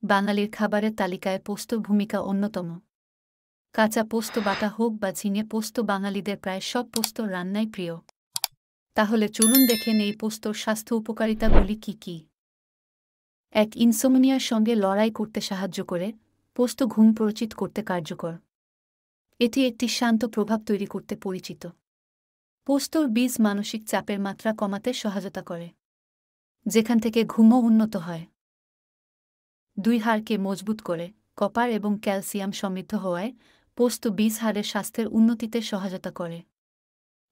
বাঙালির খাবারের তালিকায় পোস্তর ভূমিকা অন্যতম। কাঁচা পোস্ত বাটা হোক বা ঝিঙে পোস্ত, বাঙালিদের প্রায় সব পোস্তর রান্নাই প্রিয়। তাহলে চলুন দেখে নেই পোস্তর স্বাস্থ্য উপকারিতাগুলি কী কী। ১. ইনসোমনিয়ার সঙ্গে লড়াই করতে সাহায্য করে। পোস্ত ঘুম প্রচিত করতে কার্যকর। এটি একটি শান্ত প্রভাব তৈরি করতে পরিচিত। পোস্তর বীজ মানসিক চাপের মাত্রা কমাতে সহায়তা করে, যেখান থেকে ঘুমও উন্নত হয়। ২. হাড়কে মজবুত করে। কপার এবং ক্যালসিয়াম সমৃদ্ধ হওয়ায় পোস্ত বীজ হাড়ের স্বাস্থ্যের উন্নতিতে সহায়তা করে।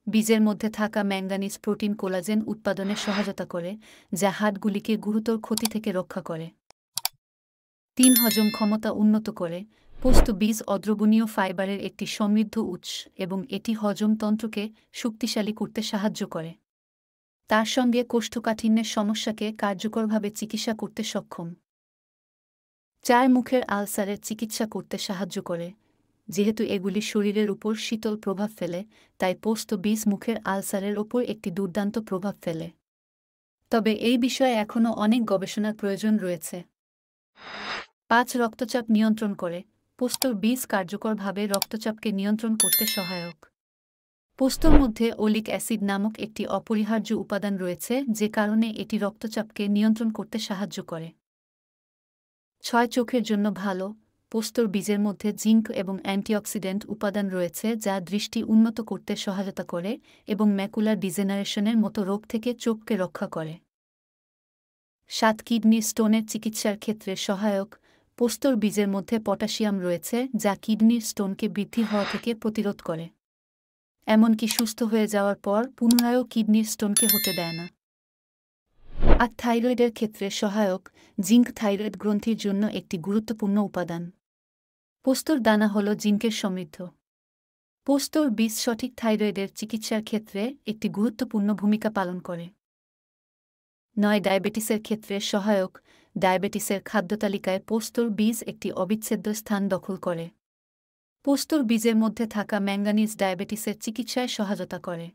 বীজের মধ্যে থাকা ম্যাঙ্গানিজ প্রোটিন কোলাজেন উৎপাদনে সহায়তা করে, যা হাড়গুলিকে গুরুতর ক্ষতি থেকে রক্ষা করে। ৩. হজম ক্ষমতা উন্নত করে। পোস্ত বীজ অদ্রবণীয় ফাইবারের একটি সমৃদ্ধ উৎস এবং এটি হজমতন্ত্রকে শক্তিশালী করতে সাহায্য করে। তার সঙ্গে কোষ্ঠকাঠিন্যের সমস্যাকে কার্যকরভাবে চিকিৎসা করতে সক্ষম। ৪. মুখের আলসারের চিকিৎসা করতে সাহায্য করে। যেহেতু এগুলি শরীরের উপর শীতল প্রভাব ফেলে, তাই পোস্ত বীজ মুখের আলসারের ওপর একটি দুর্দান্ত প্রভাব ফেলে। তবে এই বিষয়ে এখনও অনেক গবেষণার প্রয়োজন রয়েছে। ৫. রক্তচাপ নিয়ন্ত্রণ করে। পোস্তর বীজ কার্যকরভাবে রক্তচাপকে নিয়ন্ত্রণ করতে সহায়ক। পোস্তর মধ্যে ওলিক অ্যাসিড নামক একটি অপরিহার্য উপাদান রয়েছে, যে কারণে এটি রক্তচাপকে নিয়ন্ত্রণ করতে সাহায্য করে। ৬. চোখের জন্য ভালো। পোস্তর বীজের মধ্যে জিঙ্ক এবং অ্যান্টিঅক্সিডেন্ট উপাদান রয়েছে, যা দৃষ্টি উন্নত করতে সহায়তা করে এবং ম্যাকুলার ডিজেনারেশনের মতো রোগ থেকে চোখকে রক্ষা করে। ৭. কিডনি স্টোনের চিকিৎসার ক্ষেত্রে সহায়ক। পোস্তর বীজের মধ্যে পটাশিয়াম রয়েছে, যা কিডনির স্টোনকে বৃদ্ধি হওয়া থেকে প্রতিরোধ করে, এমনকি সুস্থ হয়ে যাওয়ার পর পুনরায়ও কিডনির স্টোনকে হতে দেয় না। ৮. থাইরয়েডের ক্ষেত্রে সহায়ক। জিঙ্ক থাইরয়েড গ্রন্থির জন্য একটি গুরুত্বপূর্ণ উপাদান। পোস্তর দানা হল জিঙ্কের সমৃদ্ধ। পোস্তর বীজ সঠিক থাইরয়েডের চিকিৎসার ক্ষেত্রে একটি গুরুত্বপূর্ণ ভূমিকা পালন করে। ৯. ডায়াবেটিসের ক্ষেত্রে সহায়ক। ডায়াবেটিসের খাদ্যতালিকায় পোস্তর বীজ একটি অবিচ্ছেদ্য স্থান দখল করে। পোস্তর বীজের মধ্যে থাকা ম্যাঙ্গানিজ ডায়াবেটিসের চিকিৎসায় সহায়তা করে।